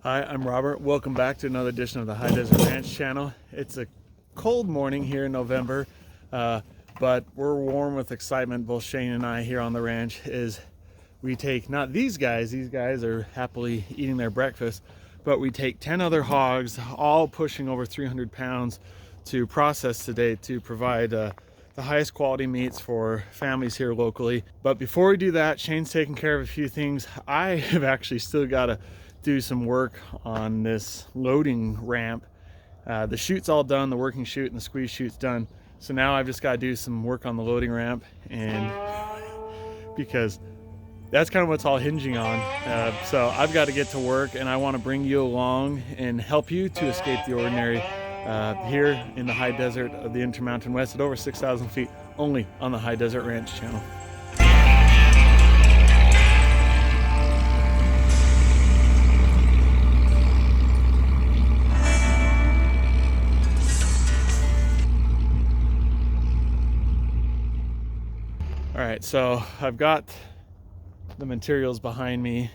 Hi, I'm Robert. Welcome back to another edition of the High Deseret Ranch Channel. It's a cold morning here in November, but we're warm with excitement. Both Shane and I here on the ranch is we take not these guys are happily eating their breakfast, but we take 10 other hogs, all pushing over 300 pounds, to process today to provide the highest quality meats for families here locally. But before we do that, Shane's taking care of a few things. I have actually still got to do some work on this loading ramp. The chute's all done, the working chute and the squeeze chute's done. So now I've just got to do some work on the loading ramp, and because that's kind of what's all hinging on. So I've got to get to work, and I want to bring you along and help you to escape the ordinary here in the high desert of the Intermountain West at over 6,000 feet, only on the High Deseret Ranch Channel. All right, so I've got the materials behind me,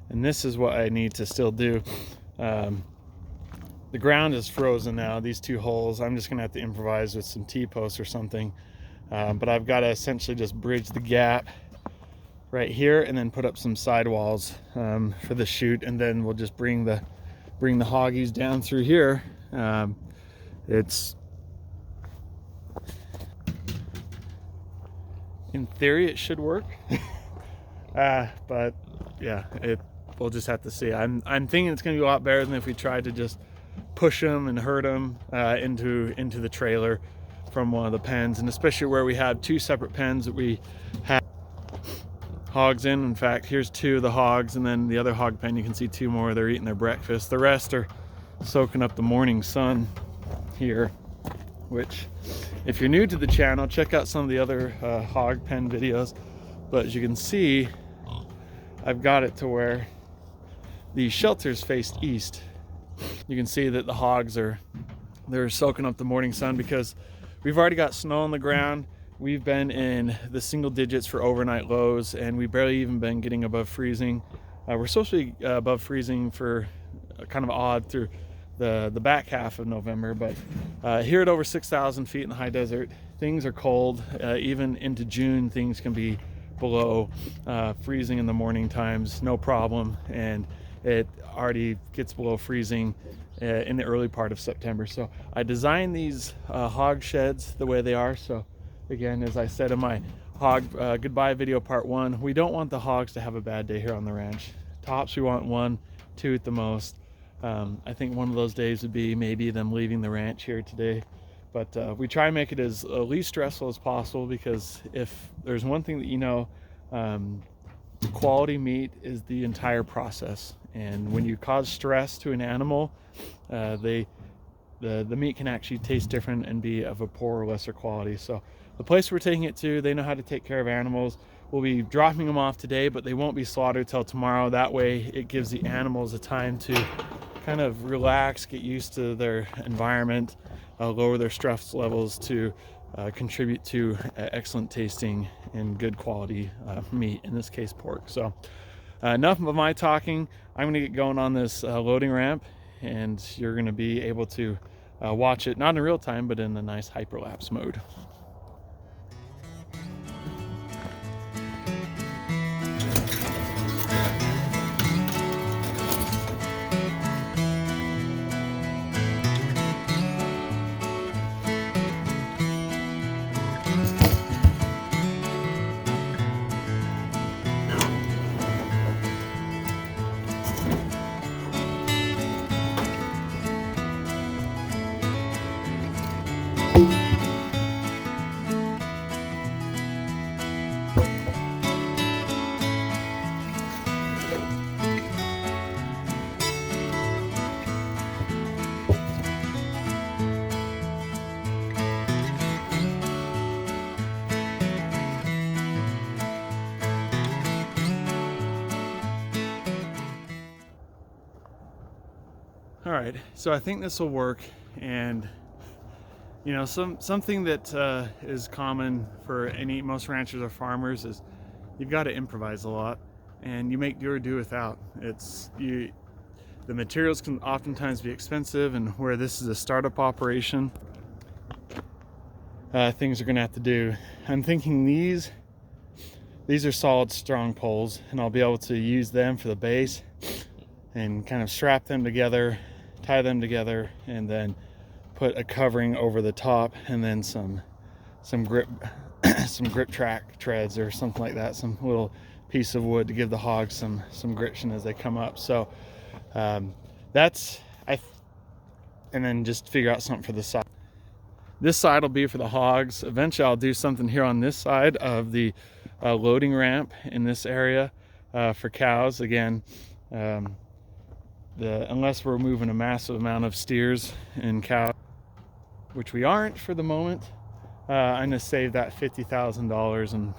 and this is what I need to still do. The ground is frozen now, these two holes. I'm just gonna have to improvise with some T-posts or something, but I've got to essentially just bridge the gap right here and then put up some sidewalls for the chute, and then we'll just bring the hoggies down through here. In theory, it should work, but yeah, we'll just have to see. I'm thinking it's going to be a lot better than if we tried to just push them and herd them into the trailer from one of the pens, and especially where we have two separate pens that we have hogs in. In fact, here's two of the hogs, and then the other hog pen, you can see two more. They're eating their breakfast. The rest are soaking up the morning sun here, which, if you're new to the channel, check out some of the other hog pen videos. But as you can see, I've got it to where the shelters face east. You can see that the hogs they're soaking up the morning sun because we've already got snow on the ground. We've been in the single digits for overnight lows, and we've barely even been getting above freezing. We're supposed to be above freezing for kind of odd through the back half of November, but here at over 6,000 feet in the high desert, things are cold. Even into June, things can be below freezing in the morning times, no problem, and it already gets below freezing in the early part of September. So I designed these hog sheds the way they are. So again, as I said in my hog goodbye video part 1, we don't want the hogs to have a bad day here on the ranch. Tops, we want 1, 2 at the most. I think one of those days would be maybe them leaving the ranch here today, but we try and make it as least stressful as possible, because if there's one thing that quality meat is the entire process, and when you cause stress to an animal, the meat can actually taste different and be of a poorer or lesser quality. So the place we're taking it to, they know how to take care of animals. We'll be dropping them off today, but they won't be slaughtered till tomorrow. That way it gives the animals a time to kind of relax, get used to their environment, lower their stress levels to contribute to excellent tasting and good quality meat, in this case pork. So enough of my talking. I'm going to get going on this loading ramp, and you're going to be able to watch it, not in real time, but in the nice hyperlapse mode. All right, so I think this will work, and you know, something that is common for most ranchers or farmers is you've got to improvise a lot. and you make do or do without. The materials can oftentimes be expensive, and where this is a startup operation, things are gonna have to do. I'm thinking these are solid, strong poles, and I'll be able to use them for the base and kind of strap them together, tie them together, and then put a covering over the top, and then some grip some grip track treads or something like that, some little piece of wood to give the hogs some griction as they come up. So and then just figure out something for the side. This side will be for the hogs. Eventually I'll do something here on this side of the loading ramp in this area for cows. Again, unless we're moving a massive amount of steers and cows, which we aren't for the moment, I'm gonna save that $50,000 and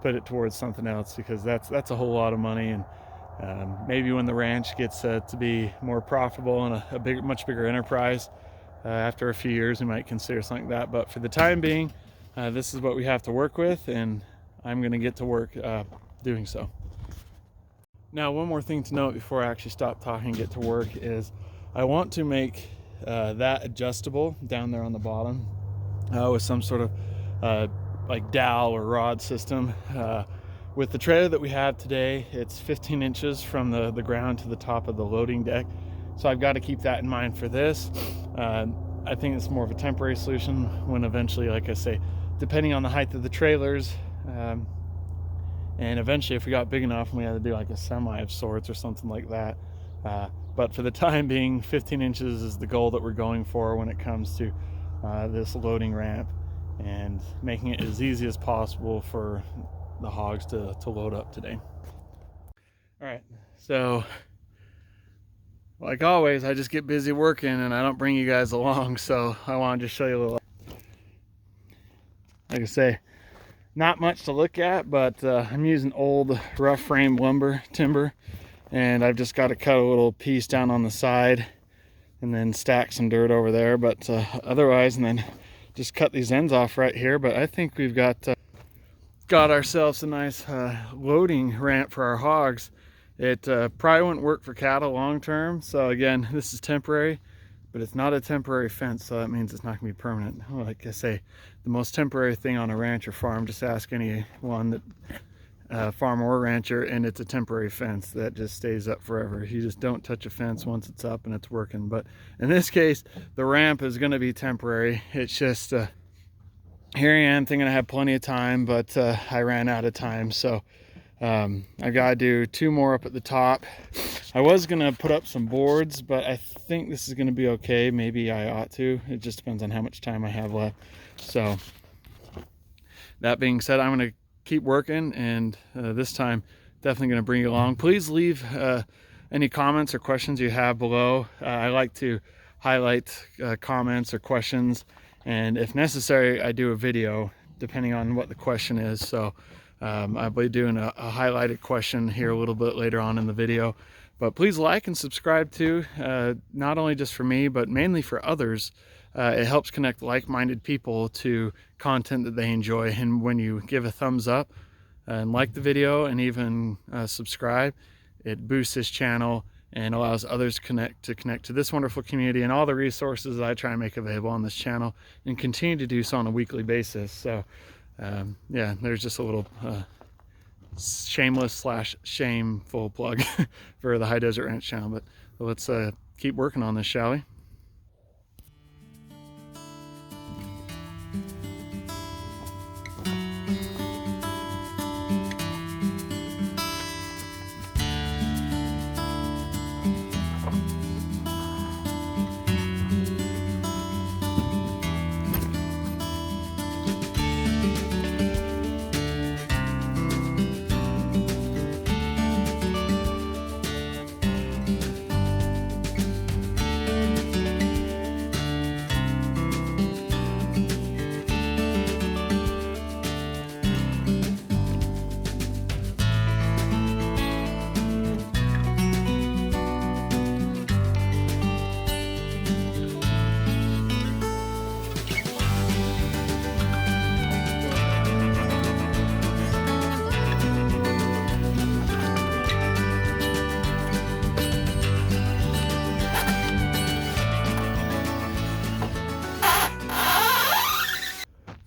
put it towards something else, because that's a whole lot of money. And maybe when the ranch gets to be more profitable and a much bigger enterprise, after a few years, we might consider something like that. But for the time being, this is what we have to work with, and I'm gonna get to work doing so. Now, one more thing to note before I actually stop talking and get to work is I want to make that adjustable down there on the bottom with some sort of like dowel or rod system. With the trailer that we have today, it's 15 inches from the ground to the top of the loading deck. So I've got to keep that in mind for this. I think it's more of a temporary solution when eventually, like I say, depending on the height of the trailers, and eventually if we got big enough and we had to do like a semi of sorts or something like that. But for the time being, 15 inches is the goal that we're going for when it comes to this loading ramp, and making it as easy as possible for the hogs to load up today. All right, so like always, I just get busy working and I don't bring you guys along, so I want to just show you a little. Like I say, not much to look at, but I'm using old rough frame timber, and I've just got to cut a little piece down on the side and then stack some dirt over there, but otherwise, and then just cut these ends off right here. But I think we've got ourselves a nice loading ramp for our hogs. It probably wouldn't work for cattle long term, so again, this is temporary, but it's not a temporary fence, so that means it's not gonna be permanent. Like I say, the most temporary thing on a ranch or farm, just ask anyone that farmer or rancher, and it's a temporary fence that just stays up forever. You just don't touch a fence once it's up and it's working. But in this case, the ramp is going to be temporary. It's just here I am thinking I have plenty of time, but I ran out of time, so I gotta do 2 more up at the top. I was gonna put up some boards, but I think this is gonna be okay. Maybe I ought to. It just depends on how much time I have left. So that being said, I'm gonna keep working, and this time definitely going to bring you along. Please leave any comments or questions you have below. I like to highlight comments or questions, and if necessary, I do a video depending on what the question is. So I'll be doing a highlighted question here a little bit later on in the video. But please like and subscribe too, not only just for me, but mainly for others. It helps connect like-minded people to content that they enjoy, and when you give a thumbs up and like the video and even subscribe, it boosts this channel and allows others to connect to this wonderful community and all the resources that I try and make available on this channel, and continue to do so on a weekly basis. So yeah, there's just a little shameless / shameful plug for the High Deseret Ranch Channel. But let's keep working on this, shall we?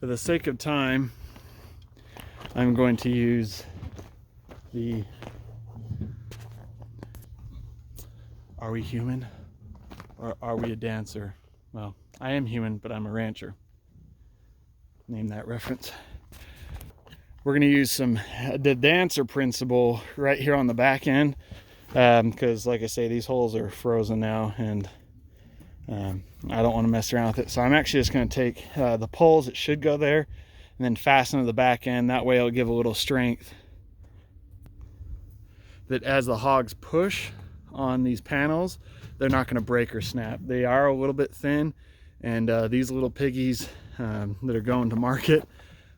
for the sake of time, I'm going to use the, are we human or are we a dancer? Well, I am human, but I'm a rancher. Name that reference. We're going to use the dancer principle right here on the back end, because like I say, these holes are frozen now, and I don't want to mess around with it. So I'm actually just going to take the poles that should go there and then fasten to the back end. That way it'll give a little strength that as the hogs push on these panels, they're not going to break or snap. They are a little bit thin, and these little piggies that are going to market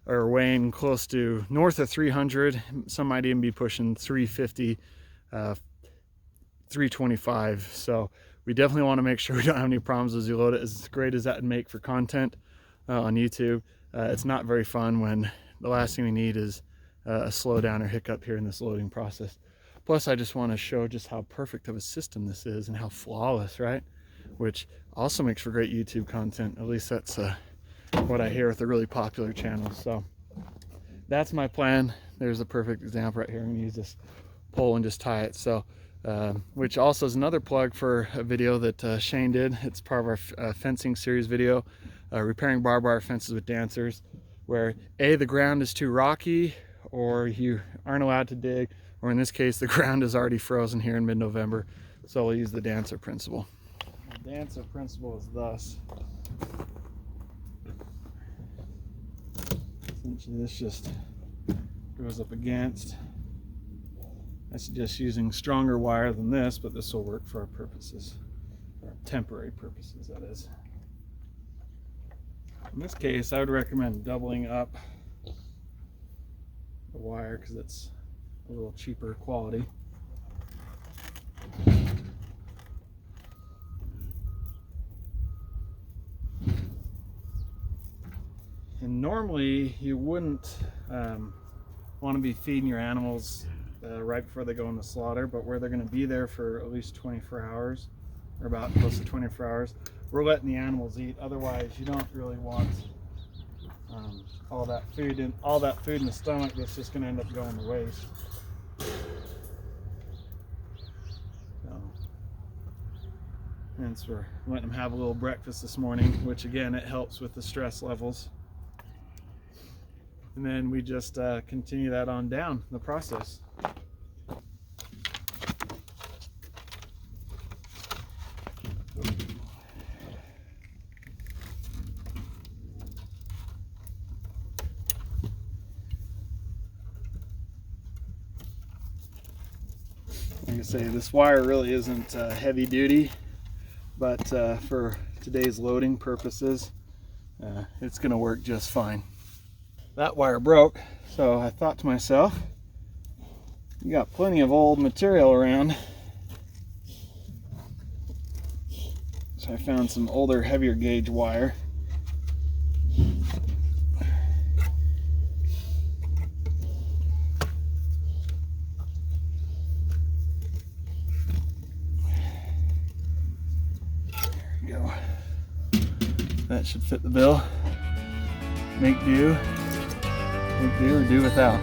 are weighing close to north of 300. Some might even be pushing 350, 325. So we definitely want to make sure we don't have any problems as you load it. As great as that would make for content on YouTube, it's not very fun when the last thing we need is a slowdown or hiccup here in this loading process. Plus, I just want to show just how perfect of a system this is and how flawless, right? Which also makes for great YouTube content. At least that's what I hear with the really popular channels. So that's my plan. There's a perfect example right here. I'm going to use this pole and just tie it. So which also is another plug for a video that Shane did. It's part of our fencing series video, repairing barbed wire fences with dancers, where the ground is too rocky, or you aren't allowed to dig, or in this case the ground is already frozen here in mid-November. So we'll use the dancer principle. The dancer principle is thus. Essentially this just goes up against. I suggest using stronger wire than this, but this will work for our purposes, our temporary purposes, that is. In this case, I would recommend doubling up the wire because it's a little cheaper quality. And normally you wouldn't want to be feeding your animals right before they go into slaughter, but where they're going to be there for at least 24 hours, or about close to 24 hours, we're letting the animals eat. Otherwise, you don't really want all that food in the stomach that's just going to end up going to waste. So, hence we're letting them have a little breakfast this morning, which again, it helps with the stress levels. And then we just continue that on down the process. Like I say, this wire really isn't heavy duty, but for today's loading purposes, it's going to work just fine. That wire broke, so I thought to myself, you got plenty of old material around. So I found some older, heavier gauge wire. There we go. That should fit the bill. Make do or do without.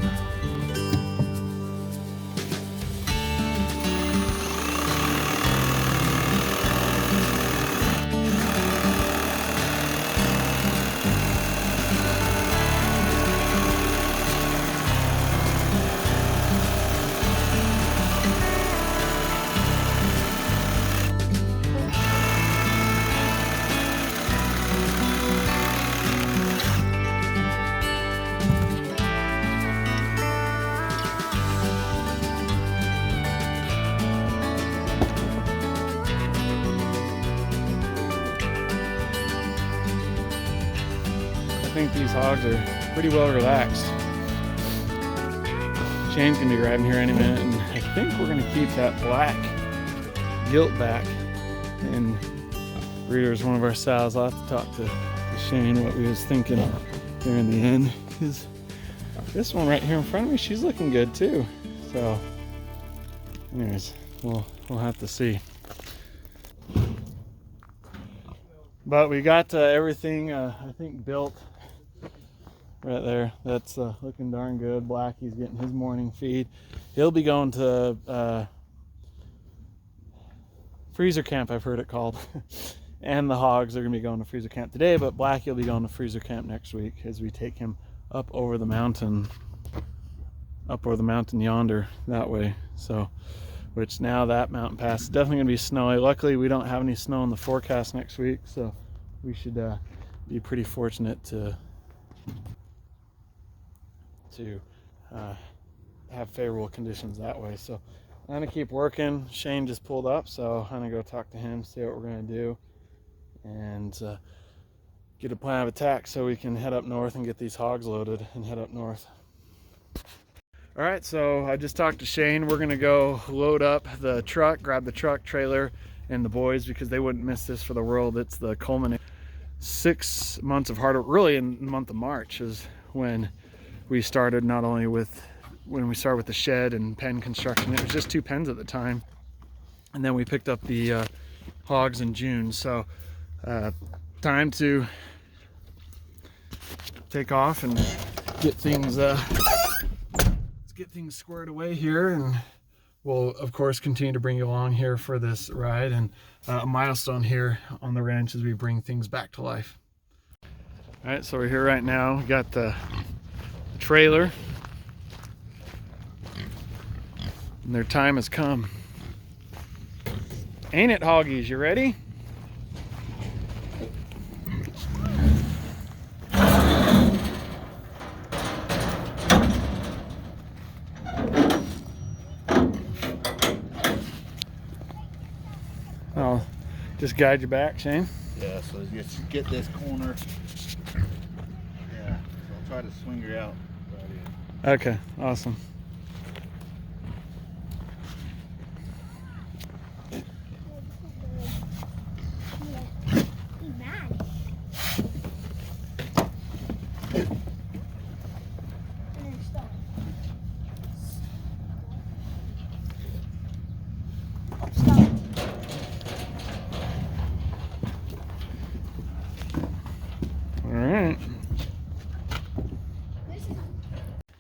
I think these hogs are pretty well relaxed. Shane's gonna be grabbing here any minute, and I think we're gonna keep that black gilt back. And Reader's one of our sows. I'll have to talk to Shane what we was thinking there in the end. Because this one right here in front of me, she's looking good too. So, anyways, we'll have to see. But we got everything I think built right there. That's looking darn good. Blackie's getting his morning feed. He'll be going to freezer camp, I've heard it called. And the hogs are going to be going to freezer camp today, but Blackie will be going to freezer camp next week as we take him up over the mountain yonder that way. So, which now that mountain pass is definitely going to be snowy. Luckily, we don't have any snow in the forecast next week, so we should be pretty fortunate to have favorable conditions that way. So I'm gonna keep working. Shane just pulled up, so I'm gonna go talk to him, see what we're gonna do, and get a plan of attack so we can head up north and get these hogs loaded and head up north. All right, so I just talked to Shane. We're gonna go load up the truck, grab the truck, trailer, and the boys, because they wouldn't miss this for the world. It's the culmination 6 months of hard work. Really, in the month of March is when we started, not only with when we started with the shed and pen construction. It was just 2 pens at the time, and then we picked up the hogs in June. So time to take off and get things squared away here, and we'll of course continue to bring you along here for this ride and a milestone here on the ranch as we bring things back to life. All right, so we're here right now. We got the trailer, and their time has come. Ain't it, hoggies? You ready? I'll just guide you back, Shane. Yeah, so just get this corner. Yeah, so I'll try to swing her out right in. Okay, awesome.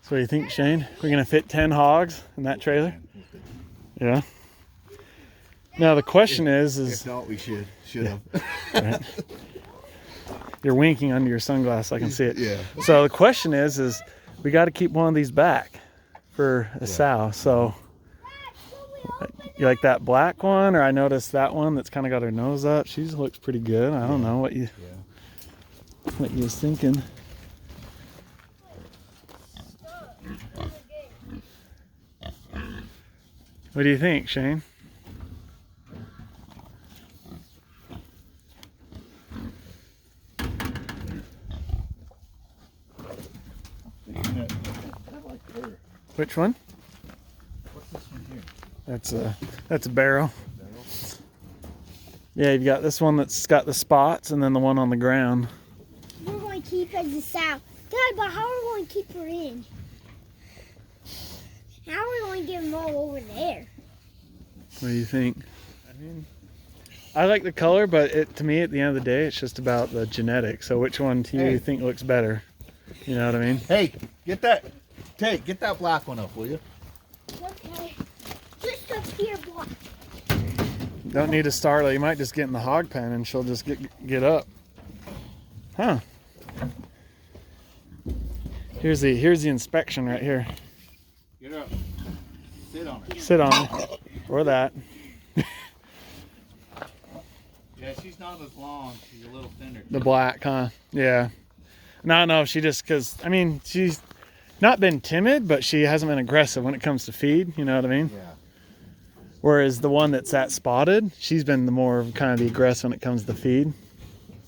So what do you think, Shane? We're gonna fit 10 hogs in that trailer? Yeah. Now the question is If not, we should have. Right. You're winking under your sunglasses, I can see it. Yeah. So the question is we got to keep one of these back for a sow. So you like that black one, or I noticed that one that's kind of got her nose up. She looks pretty good. I don't know what you was thinking. What do you think, Shane? Which one? What's this one here? That's a barrel. Yeah, you've got this one that's got the spots, and then the one on the ground. We're going to keep her as a sow. Dad, but how are we going to keep her in? How are we going to get them all over there? What do you think? I mean, I like the color, but to me, at the end of the day, it's just about the genetics. So which one do you think looks better? You know what I mean? Hey, get that black one up, will you? Okay. Just up here, boy. Don't need a starlet. You might just get in the hog pen and she'll just get up. Huh. Here's the inspection right here. Get her up. Sit on her. Sit on her. Or that. Yeah, she's not as long. She's a little thinner. The black, huh? Yeah. No, she just, because, I mean, she's not been timid, but she hasn't been aggressive when it comes to feed. You know what I mean? Yeah. Whereas the one that's spotted, she's been the more kind of the aggressive when it comes to feed.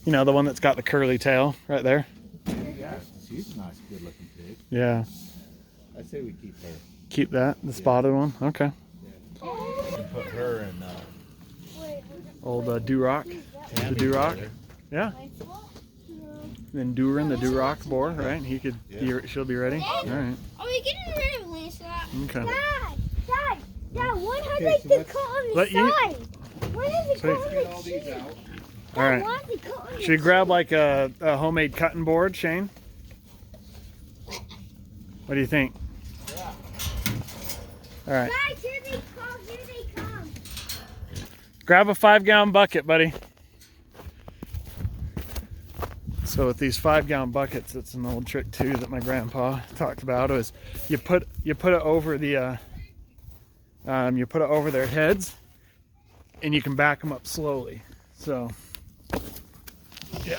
You know, the one that's got the curly tail right there. Yeah, she's a nice, good-looking pig. Yeah. I say we keep her. Keep that, the spotted one? Okay. Yeah. We can put her in Old Duroc. The Duroc. Yeah. Then Duran, the Duroc boar, right? He could. She'll be ready. All right. Are we getting rid of Lancelot? Okay. Dad, what has like the cut on the side? What is the cut on the cheek? All right. Should we grab like a homemade cutting board, Shane? What do you think? Yeah. All right. Guys, here they come, here they come. Grab a 5-gallon bucket, buddy. So with these 5-gallon buckets, it's an old trick too that my grandpa talked about. Was you put it over the you put it over their heads, and you can back them up slowly. So yeah,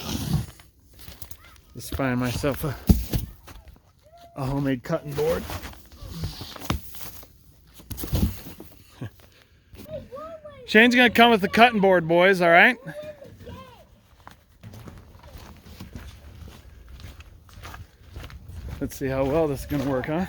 just find myself a homemade cutting board. Shane's gonna come with the cutting board, boys. All right. Let's see how well this is going to work, huh?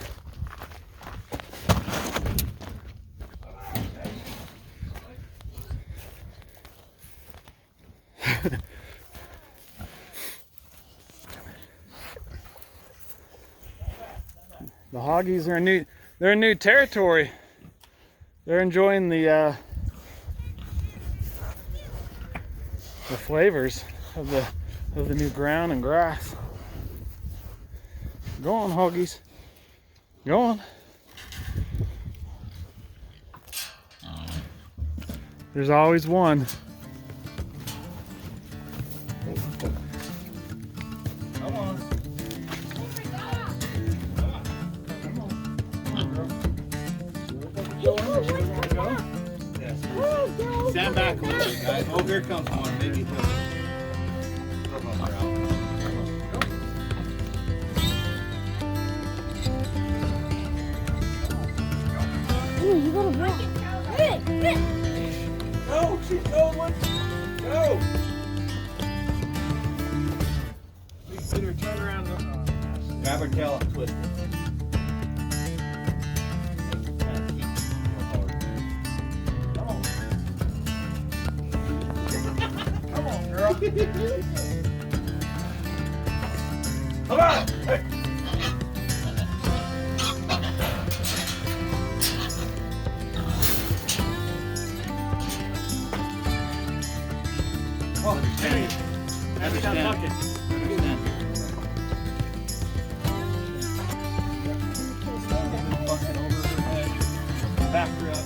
The hoggies are they're in new territory. They're enjoying the flavors of the new ground and grass. Go on, hoggies. Go on. There's always one. Come on. Yes. Stand back a little bit, guys. Oh, here comes one. Maybe he'll help her out. Ooh, you gotta walk. Go, she's going. Go. Get her turn around. Grab her tail and twist it. Come on, girl. Come on. Hey. Understand. Bucket over her head. Back her up.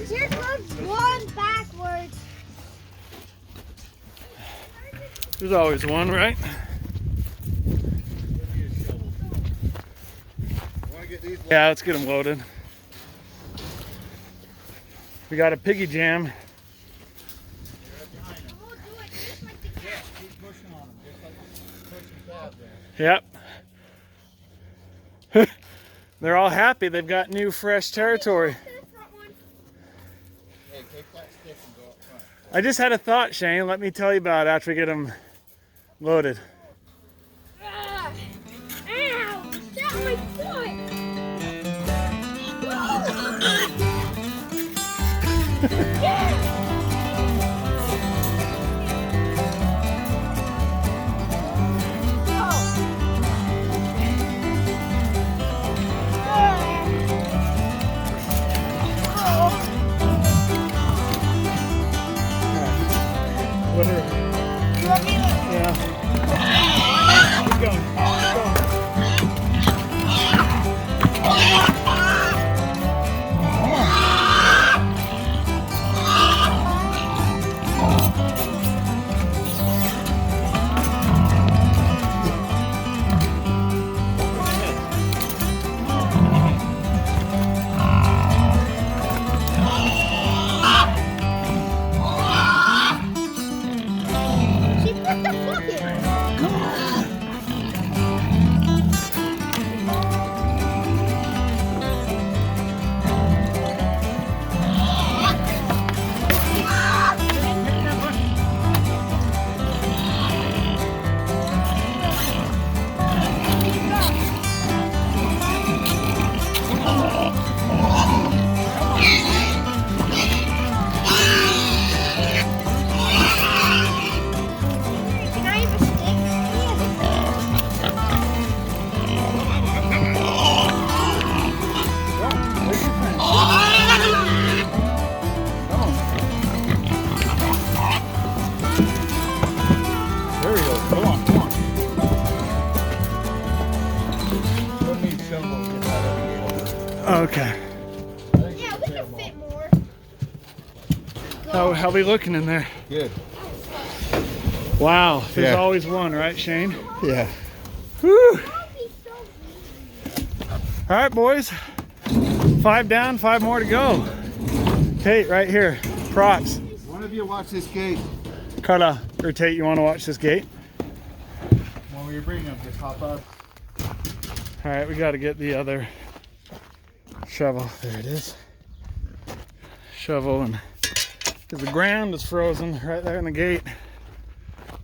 Here comes one backwards. There's always one, right? Yeah, let's get them loaded. We got a piggy jam. Yep. They're all happy. They've got new, fresh territory. I just had a thought, Shane. Let me tell you about it after we get them loaded. Ow! That's my foot! Yeah! Okay. Yeah, we can fit more. How we looking in there? Good. Wow, there's Yeah. always one, right, Shane? Yeah. Whew. All right, boys. 5 down, 5 more to go. Tate, right here. Props. One of you watch this gate. Carla or Tate, you want to watch this gate? When you bring them, just hop up. All right, we got to get the other shovel. There it is. Shovel, and because the ground is frozen right there in the gate.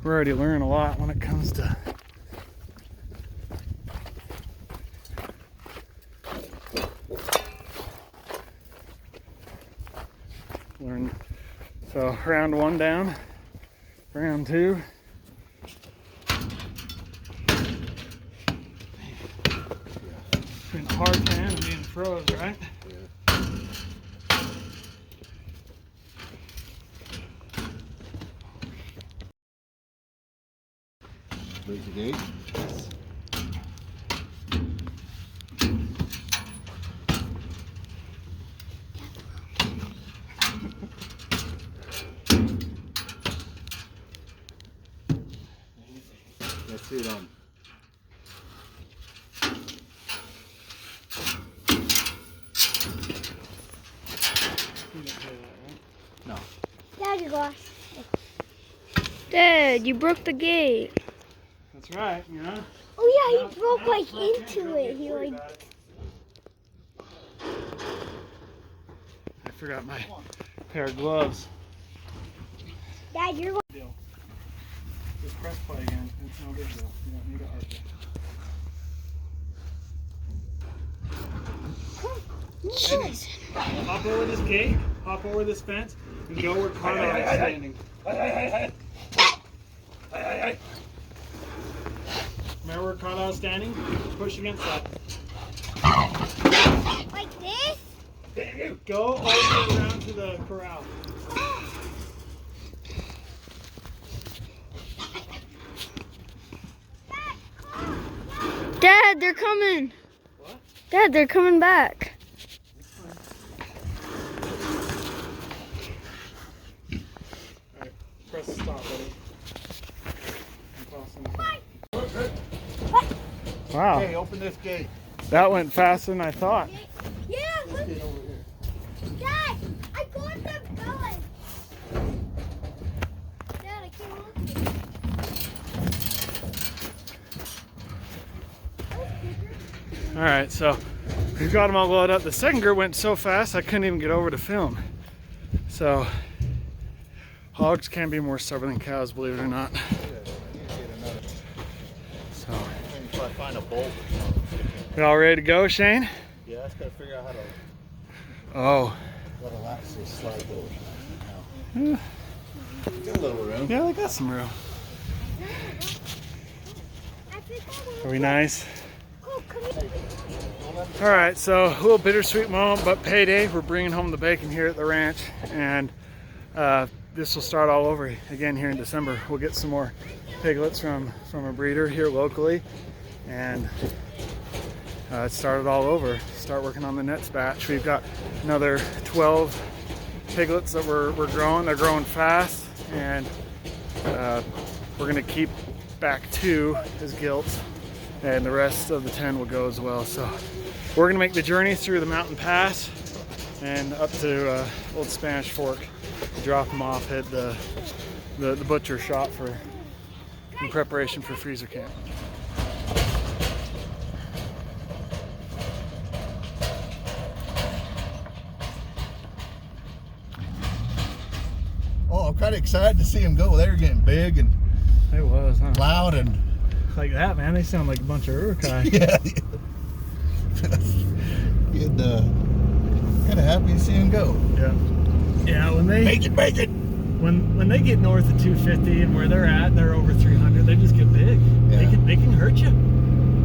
We're already learning a lot when it comes to learn. So round 1 down, round 2. Between the hard pan and being froze, right? Raise the gate. That's it on. No. Dad, you go. Dad, you broke the gate. That's right, you know. Oh yeah, he broke like into it. He like. I forgot my pair of gloves. Dad, you're. Deal. Just press play again. It's no big deal. You don't need to argue. Jeez. Hop over this gate, hop over this fence, and go where Carla is standing. Remember where Carla is standing? Push against that. Like this? Go all the way around to the corral. Dad, they're coming. What? Dad, they're coming back. Alright, press stop, buddy. Wow, Hey, open this gate. that went faster than I thought. Yeah, look. Get over here. Dad, I got them going. Dad, I can't hold it. Alright, so we've got them all loaded up. The second group went so fast I couldn't even get over to film. So, hogs can be more stubborn than cows, believe it or not. So, If I find a bolt. you all ready to go, Shane? Yeah, I just gotta figure out how to Oh, let a lasso slide over. Got a little room. yeah, they got some room. I think Are we nice? Oh, come here. All right, so a little bittersweet moment, but payday. We're bringing home the bacon here at the ranch, and this will start all over again here in December. We'll get some more piglets from a breeder here locally, and it started all over. Start working on the next batch. We've got another 12 piglets that we're growing. They're growing fast, and we're gonna keep back 2 as gilts, and the rest of the 10 will go as well. So we're gonna make the journey through the mountain pass and up to Old Spanish Fork, drop them off, head the butcher shop in preparation for freezer camp. Oh, I'm kind of excited to see them go. They were getting big and It was, huh? loud and Like that, man. They sound like a bunch of Urukai. yeah. Getting kind of happy to see them go. Yeah. Yeah, when they Make it. when they get north of 250 and where they're at, they're over 300. They just get big. Yeah. They can hurt you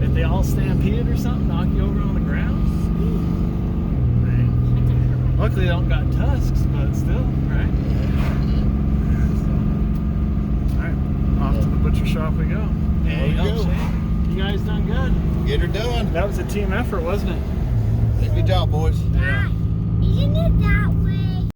if they all stampede or something, knock you over on the ground. Man. Luckily, they don't got tusks, but still, right? So, all right, off to the butcher shop we go. There we go. You guys done good. Get her done. That was a team effort, wasn't it? Good job, boys. Dad, isn't it that way?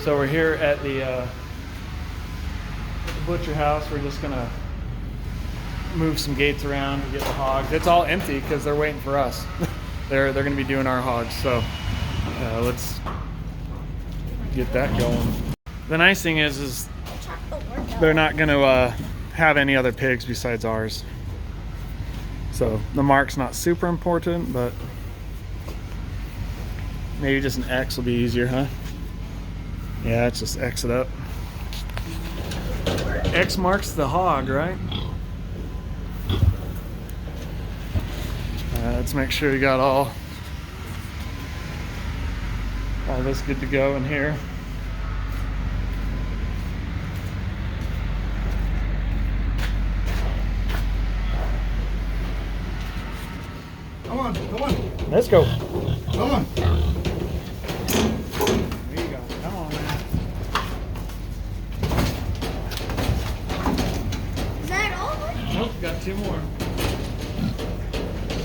So we're here at the butcher house. We're just gonna move some gates around to get the hogs. It's all empty because they're waiting for us. they're gonna be doing our hogs. So let's get that going. The nice thing is they're not gonna have any other pigs besides ours. So the mark's not super important, but maybe just an X will be easier, huh? Yeah, it's just X it up. X marks the hog, right? Let's make sure you got all this good to go in here. Come on, come on. Let's go. Come on. There you go. Come on, man. Is that all? Nope, got two more.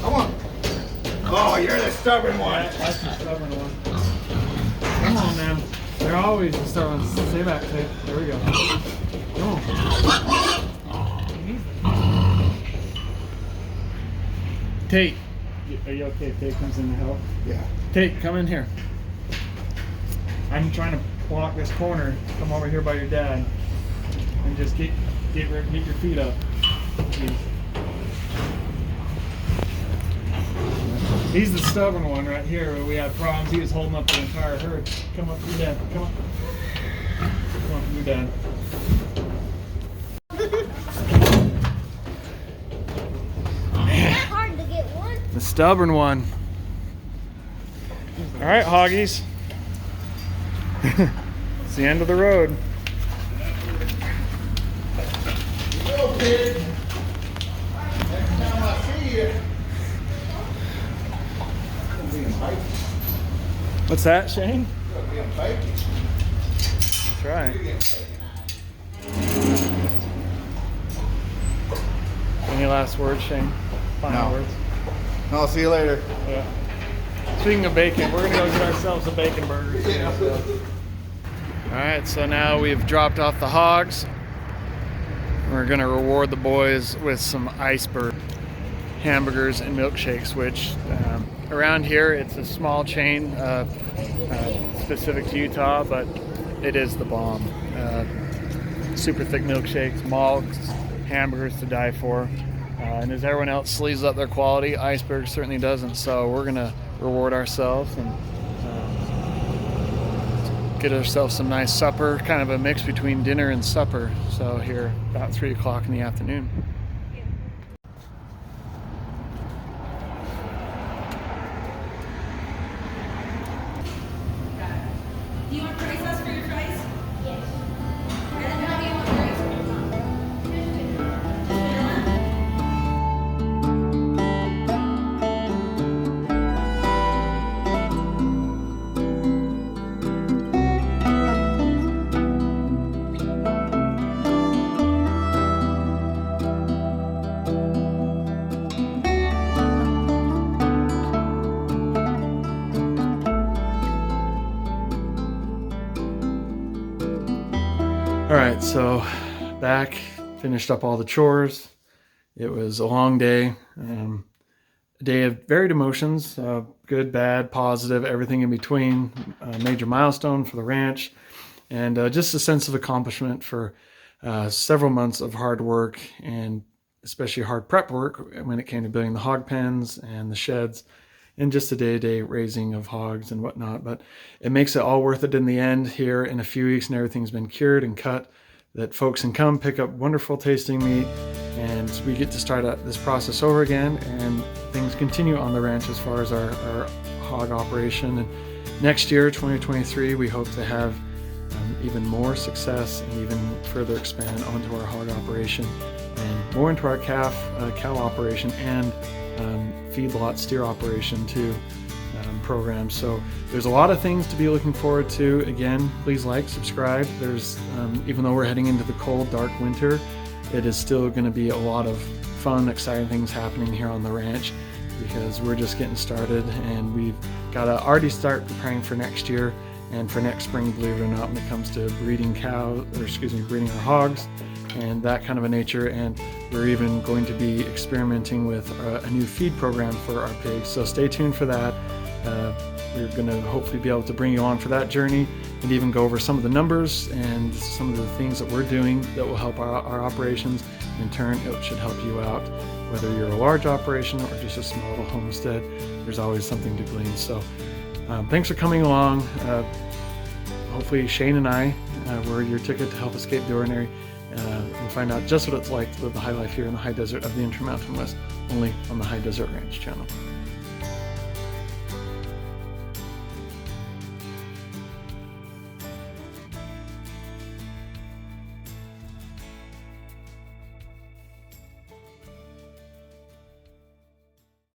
Come on. Oh, you're the stubborn one. That's the stubborn one. Come on, man. They're always the stubborn ones. Stay back, Tate. There we go. Come on. Tate, are you okay if Tate comes in to help? Yeah. Tate, come in here. I'm trying to block this corner. Come over here by your dad. And just get your feet up. Please. He's the stubborn one right here. Where we had problems. He was holding up the entire herd. Come up to your dad. Come up. Come up to your dad. It's hard to get one. The stubborn one. All right, hoggies. It's the end of the road. Go, kid. Next time I see you. It's gonna be a fight. What's that, Shane? It's gonna be a fight. That's right. You're getting fight. Any last words, Shane? Final No. words? I'll see you later. Yeah. Speaking of bacon, we're gonna go get ourselves a bacon burger. Yeah. All right, so now we've dropped off the hogs. We're gonna reward the boys with some iceberg hamburgers and milkshakes, which around here it's a small chain specific to Utah, but it is the bomb. Super thick milkshakes, malts, hamburgers to die for. And as everyone else sleeves up their quality, Iceberg certainly doesn't. So we're gonna reward ourselves and get ourselves some nice supper, kind of a mix between dinner and supper. So here, about 3 o'clock in the afternoon. Do you want curry sauce for your fries? Yes. And then how do you want curry sauce? All right, so back, finished up all the chores. It was a long day, a day of varied emotions, good, bad, positive, everything in between, a major milestone for the ranch, and just a sense of accomplishment for several months of hard work, and especially hard prep work when it came to building the hog pens and the sheds, and just the day-to-day raising of hogs and whatnot. But it makes it all worth it in the end here in a few weeks, and everything's been cured and cut, that folks can come pick up wonderful tasting meat, and we get to start this process over again, and things continue on the ranch as far as our hog operation. And next year, 2023, we hope to have even more success and even further expand onto our hog operation and more into our cow operation and feedlot steer operation too, program. So there's a lot of things to be looking forward to. Again, please like, subscribe. There's even though we're heading into the cold, dark winter, it is still going to be a lot of fun, exciting things happening here on the ranch, because we're just getting started, and we've got to already start preparing for next year and for next spring, believe it or not, when it comes to breeding breeding our hogs and that kind of a nature. And we're even going to be experimenting with a new feed program for our pigs. So stay tuned for that. We're going to hopefully be able to bring you on for that journey and even go over some of the numbers and some of the things that we're doing that will help our operations. In turn, it should help you out. Whether you're a large operation or just a small little homestead, there's always something to glean. So thanks for coming along. Hopefully Shane and I were your ticket to help escape the ordinary and find out just what it's like to live the high life here in the high desert of the Intermountain West, only on the High Deseret Ranch Channel.